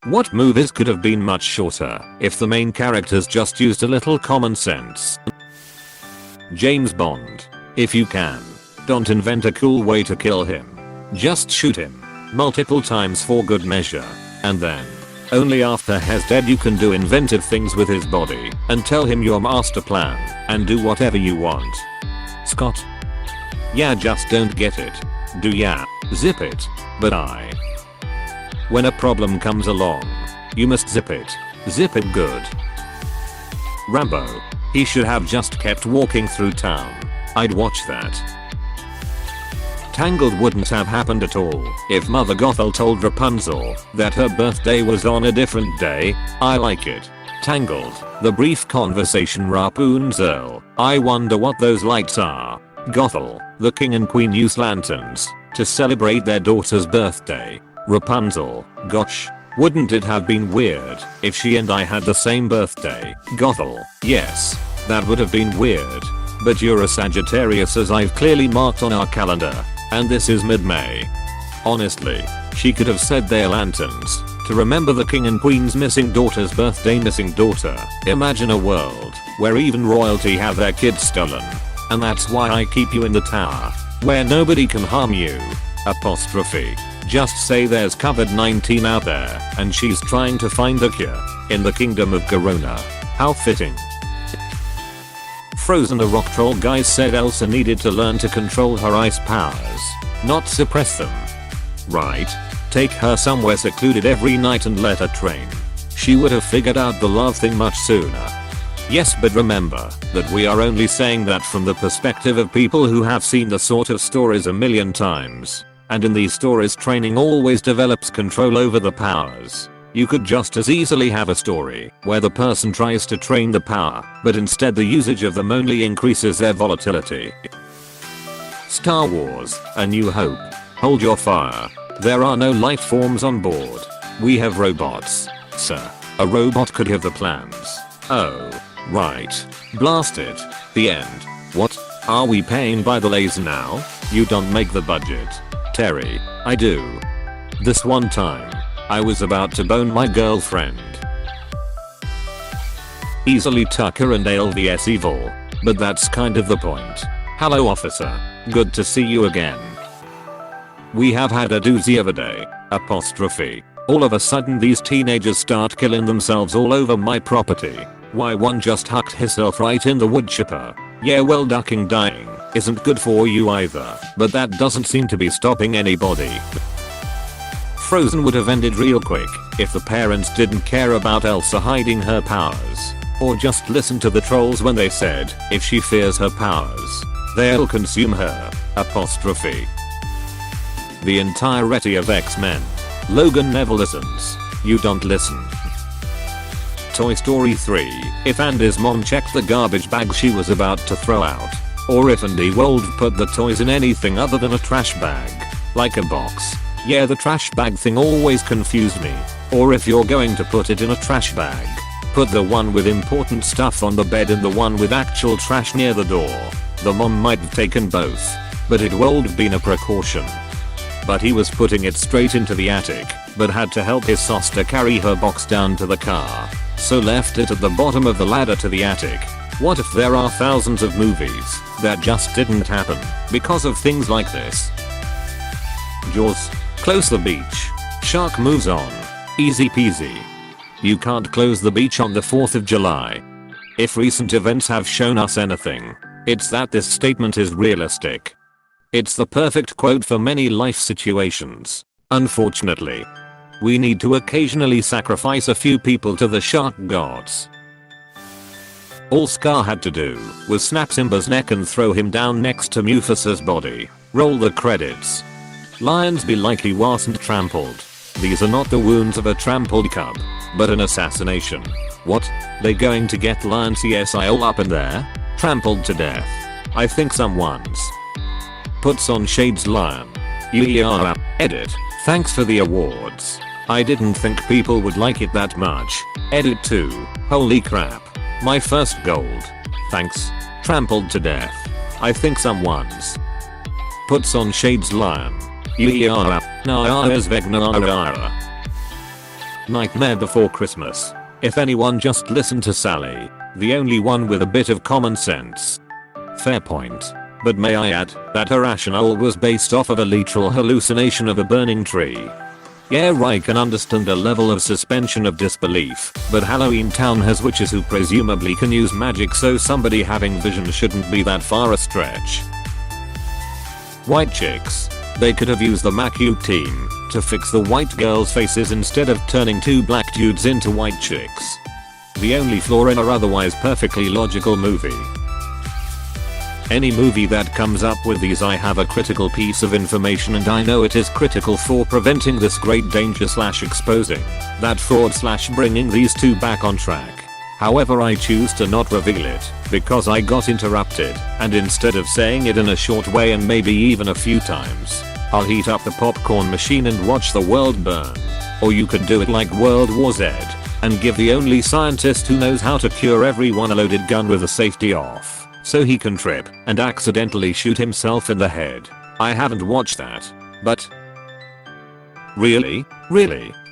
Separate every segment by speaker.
Speaker 1: What movies could have been much shorter if the main characters just used a little common sense? James Bond. If you can, don't invent a cool way to kill him. Just shoot him multiple times for good measure. And then, only after he's dead you can do inventive things with his body and tell him your master plan and do whatever you want. Scott. Yeah, just don't get it. Do ya? Zip it. But when a problem comes along, you must zip it. Zip it good. Rambo. He should have just kept walking through town. I'd watch that. Tangled wouldn't have happened at all if Mother Gothel told Rapunzel that her birthday was on a different day. I like it. Tangled. The brief conversation Rapunzel. I wonder what those lights are. Gothel. The king and queen use lanterns to celebrate their daughter's birthday. Rapunzel. Gosh. Wouldn't it have been weird if she and I had the same birthday? Gothel. Yes. That would have been weird. But you're a Sagittarius as I've clearly marked on our calendar. And this is mid-May. Honestly, she could have said they're lanterns to remember the king and queen's missing daughter's birthday. Missing daughter. Imagine a world where even royalty have their kids stolen. And that's why I keep you in the tower where nobody can harm you. Apostrophe. Just say there's COVID-19 out there and she's trying to find a cure in the kingdom of Corona. How fitting. Frozen. A rock troll guy said Elsa needed to learn to control her ice powers, not suppress them. Right? Take her somewhere secluded every night and let her train. She would have figured out the love thing much sooner. Yes, but remember that we are only saying that from the perspective of people who have seen the sort of stories a million times. And in these stories training always develops control over the powers. You could just as easily have a story where the person tries to train the power, but instead the usage of them only increases their volatility. Star Wars: A New Hope. Hold your fire. There are no life forms on board. We have robots. Sir. A robot could have the plans. Oh. Right. Blast it. The end. What? Are we paying by the laser now? You don't make the budget. Terry. I do. This one time, I was about to bone my girlfriend. Easily Tucker and LVS evil. But that's kind of the point. Hello officer. Good to see you again. We have had a doozy of a day. Apostrophe. All of a sudden these teenagers start killing themselves all over my property. Why, one just hucked himself right in the wood chipper. Yeah, well, ducking dying isn't good for you either, but that doesn't seem to be stopping anybody. Frozen would have ended real quick if the parents didn't care about Elsa hiding her powers. Or just listen to the trolls when they said, if she fears her powers, they'll consume her. Apostrophe. The entirety of X-Men. Logan never listens. You don't listen. Toy Story 3. If Andy's mom checked the garbage bag she was about to throw out. Or if Andy Wold put the toys in anything other than a trash bag. Like a box. Yeah, the trash bag thing always confused me. Or if you're going to put it in a trash bag, put the one with important stuff on the bed and the one with actual trash near the door. The mom might have taken both, but it would have been a precaution. But he was putting it straight into the attic, but had to help his sister carry her box down to the car, so left it at the bottom of the ladder to the attic. What if there are thousands of movies that just didn't happen because of things like this? Jaws. Close the beach. Shark moves on. Easy peasy. You can't close the beach on the 4th of July. If recent events have shown us anything, it's that this statement is realistic. It's the perfect quote for many life situations. Unfortunately, we need to occasionally sacrifice a few people to the shark gods. All Scar had to do was snap Simba's neck and throw him down next to Mufasa's body. Roll the credits. Lions be like he wasn't trampled. These are not the wounds of a trampled cub, but an assassination. What? They going to get Lion CSI all up in there? Trampled to death. I think someone's puts on shades Lion. Yeah. Edit. Thanks for the awards. I didn't think people would like it that much. Edit 2. Holy crap. My first gold. Thanks. Trampled to death. I think someone's puts on shades Lion. Yeah. Nightmare Before Christmas. If anyone just listened to Sally, the only one with a bit of common sense. Fair point. But may I add that her rationale was based off of a literal hallucination of a burning tree. Yeah, I can understand a level of suspension of disbelief, but Halloween Town has witches who presumably can use magic, so somebody having vision shouldn't be that far a stretch. White chicks. They could have used the Macu team to fix the white girls' faces instead of turning two black dudes into white chicks. The only flaw in a otherwise perfectly logical movie. Any movie that comes up with these, I have a critical piece of information and I know it is critical for preventing this great danger / exposing that fraud / bringing these two back on track. However, I choose to not reveal it because I got interrupted, and instead of saying it in a short way and maybe even a few times, I'll heat up the popcorn machine and watch the world burn. Or you could do it like World War Z and give the only scientist who knows how to cure everyone a loaded gun with the safety off, so he can trip and accidentally shoot himself in the head. I haven't watched that, but really?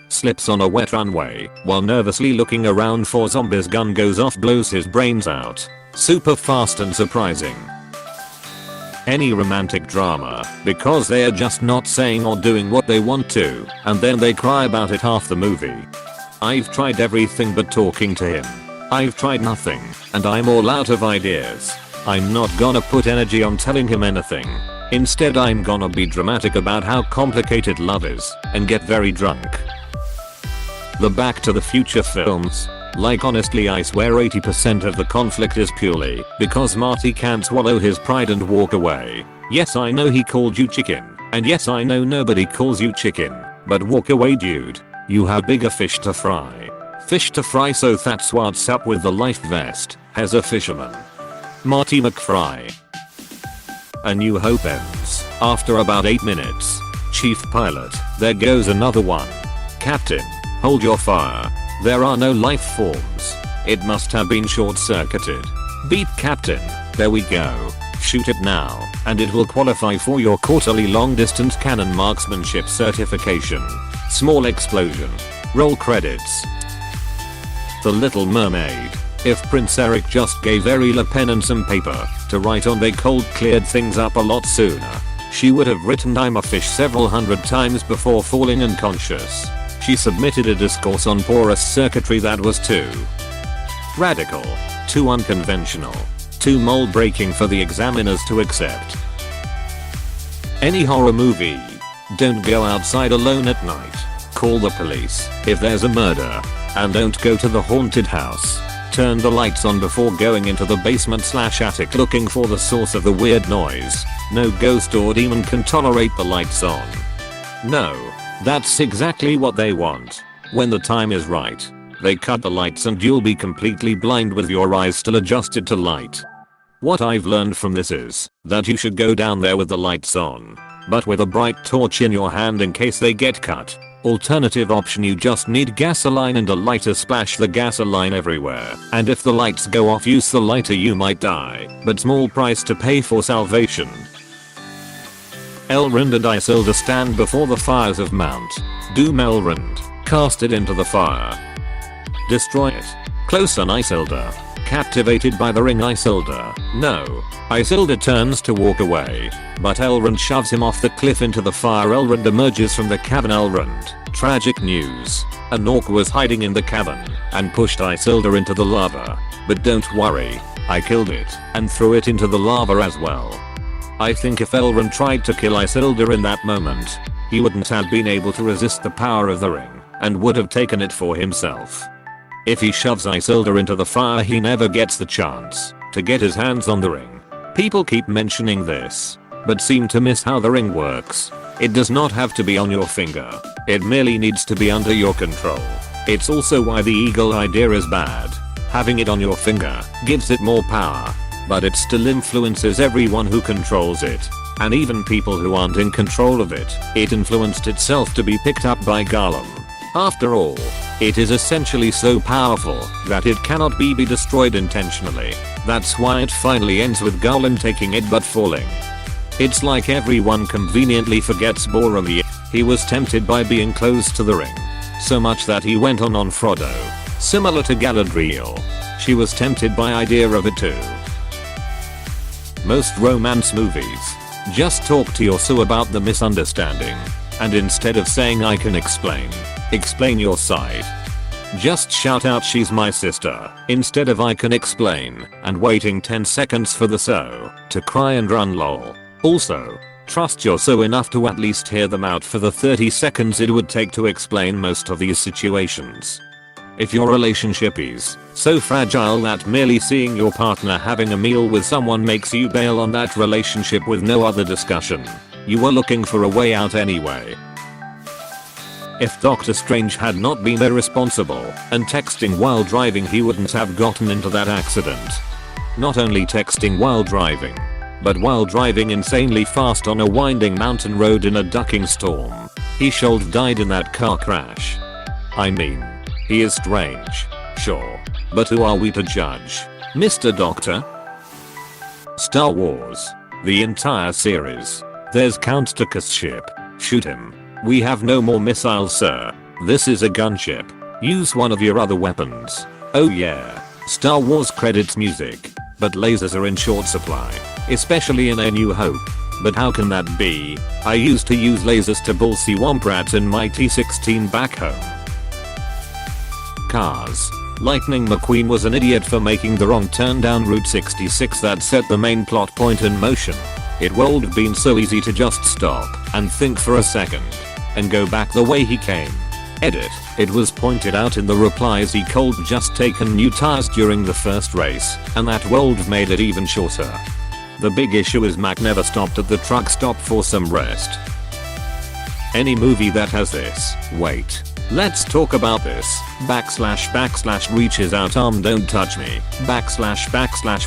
Speaker 1: Slips on a wet runway while nervously looking around for zombies, gun goes off, blows his brains out. Super fast and surprising. Any romantic drama because they are just not saying or doing what they want to, and then they cry about it half the movie. I've tried everything but talking to him. I've tried nothing, and I'm all out of ideas. I'm not gonna put energy on telling him anything. Instead, I'm gonna be dramatic about how complicated love is and get very drunk. The Back to the Future films. Like, honestly, I swear 80% of the conflict is purely because Marty can't swallow his pride and walk away. Yes, I know he called you chicken, and yes, I know nobody calls you chicken, but walk away, dude. You have bigger fish to fry. Fish to fry, so that's what's up with the life vest as a fisherman. Marty McFly. A New Hope ends after about 8 minutes. Chief Pilot, there goes another one. Captain, hold your fire. There are no life forms. It must have been short-circuited. Beep, Captain. There we go. Shoot it now, and it will qualify for your quarterly long-distance cannon marksmanship certification. Small explosion. Roll credits. The Little Mermaid. If Prince Eric just gave Ariel a pen and some paper to write on, they cold cleared things up a lot sooner. She would have written "I'm a fish" several hundred times before falling unconscious. She submitted a discourse on porous circuitry that was too radical, too unconventional, too mold breaking for the examiners to accept. Any horror movie. Don't go outside alone at night. Call the police if there's a murder, and don't go to the haunted house. Turn the lights on before going into the basement / attic looking for the source of the weird noise. No ghost or demon can tolerate the lights on. No. That's exactly what they want. When the time is right, they cut the lights and you'll be completely blind with your eyes still adjusted to light. What I've learned from this is that you should go down there with the lights on, but with a bright torch in your hand in case they get cut. Alternative option, you just need gasoline and a lighter, splash the gasoline everywhere, and if the lights go off, use the lighter. You might die, but small price to pay for salvation. Elrond and Isildur stand before the fires of Mount Doom. Elrond, cast it into the fire. Destroy it. Close on Isildur. Captivated by the ring, Isildur. No. Isildur turns to walk away, but Elrond shoves him off the cliff into the fire. Elrond emerges from the cavern. Elrond. Tragic news. An orc was hiding in the cavern and pushed Isildur into the lava. But don't worry, I killed it and threw it into the lava as well. I think if Elrond tried to kill Isildur in that moment, he wouldn't have been able to resist the power of the ring and would have taken it for himself. If he shoves Isildur into the fire, he never gets the chance to get his hands on the ring. People keep mentioning this, but seem to miss how the ring works. It does not have to be on your finger. It merely needs to be under your control. It's also why the eagle idea is bad. Having it on your finger gives it more power, but it still influences everyone who controls it, and even people who aren't in control of it. It influenced itself to be picked up by Gollum. After all, it is essentially so powerful that it cannot be destroyed intentionally. That's why it finally ends with Gollum taking it but falling. It's like everyone conveniently forgets Boromir. He was tempted by being close to the ring, So much that he went on Frodo. Similar to Galadriel. She was tempted by idea of it too. Most romance movies just talk to your so about the misunderstanding. And instead of saying I can explain your side. Just shout out she's my sister instead of I can explain and waiting 10 seconds for the so to cry and run lol. Also, trust your so enough to at least hear them out for the 30 seconds it would take to explain most of these situations. If your relationship is so fragile that merely seeing your partner having a meal with someone makes you bail on that relationship with no other discussion, you were looking for a way out anyway. If Doctor Strange had not been irresponsible and texting while driving, he wouldn't have gotten into that accident. Not only texting while driving, but while driving insanely fast on a winding mountain road in a ducking storm. He should have died in that car crash. I mean, he is strange, sure, but who are we to judge, Mr. Doctor? Star Wars. The entire series. There's Count Dooku's ship. Shoot him. We have no more missiles, sir. This is a gunship. Use one of your other weapons. Oh yeah. Star Wars credits music. But lasers are in short supply. Especially in A New Hope. But how can that be? I used to use lasers to bull Womp Rats in my T16 back home. Cars. Lightning McQueen was an idiot for making the wrong turn down Route 66 that set the main plot point in motion. It would have been so easy to just stop and think for a second and go back the way he came. Edit. It was pointed out in the replies he could just taken new tires during the first race and that would have made it even shorter. The big issue is Mac never stopped at the truck stop for some rest. Any movie that has this, wait. Let's talk about this, / reaches out arm don't touch me, /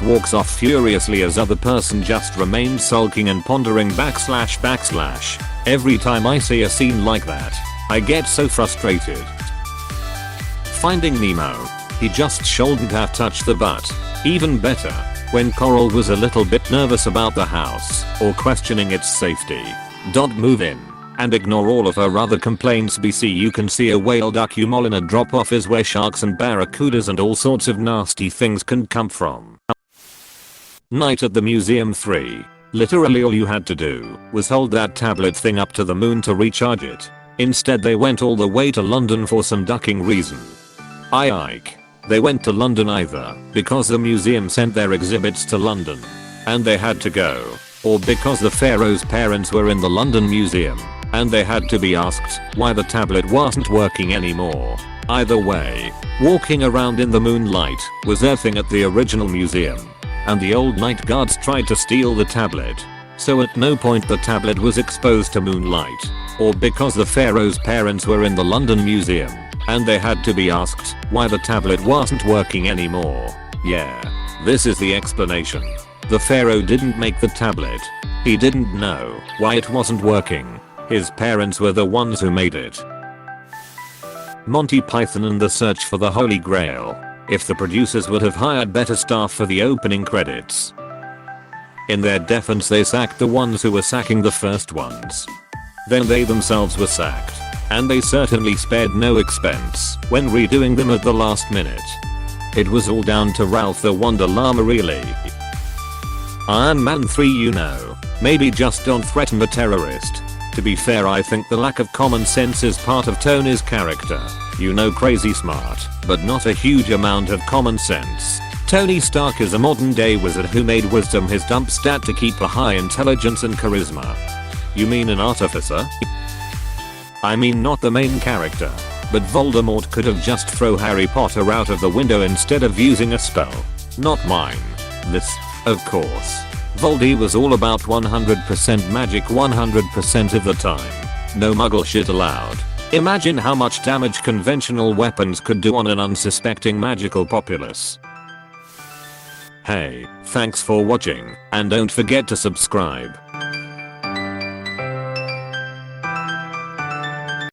Speaker 1: walks off furiously as other person just remains sulking and pondering / every time I see a scene like that, I get so frustrated. Finding Nemo. He just shouldn't have touched the butt. Even better, when Coral was a little bit nervous about the house or questioning its safety. Don't move in. And ignore all of her other complaints. BC you can see a whale duck in a drop off is where sharks and barracudas and all sorts of nasty things can come from. Night at the Museum 3. Literally all you had to do was hold that tablet thing up to the moon to recharge it. Instead they went all the way to London for some ducking reason. Ike. They went to London either because the museum sent their exhibits to London and they had to go, or because the pharaoh's parents were in the London Museum and they had to be asked why the tablet wasn't working anymore. Either way, walking around in the moonlight was their thing at the original museum, and the old night guards tried to steal the tablet. So at no point the tablet was exposed to moonlight, or because the pharaoh's parents were in the London Museum and they had to be asked why the tablet wasn't working anymore. Yeah, this is the explanation. The pharaoh didn't make the tablet. He didn't know why it wasn't working. His parents were the ones who made it. Monty Python and the Search for the Holy Grail. If the producers would have hired better staff for the opening credits. In their defense they sacked the ones who were sacking the first ones. Then they themselves were sacked. And they certainly spared no expense when redoing them at the last minute. It was all down to Ralph the Wonder Llama really. Iron Man 3 you know, maybe just don't threaten a terrorist. To be fair I think the lack of common sense is part of Tony's character. You know crazy smart, but not a huge amount of common sense. Tony Stark is a modern day wizard who made wisdom his dump stat to keep a high intelligence and charisma. You mean an artificer? I mean not the main character, but Voldemort could have just thrown Harry Potter out of the window instead of using a spell. Not mine. This, of course. Voldy was all about 100% magic 100% of the time. No muggle shit allowed. Imagine how much damage conventional weapons could do on an unsuspecting magical populace. Hey, thanks for watching, and don't forget to subscribe.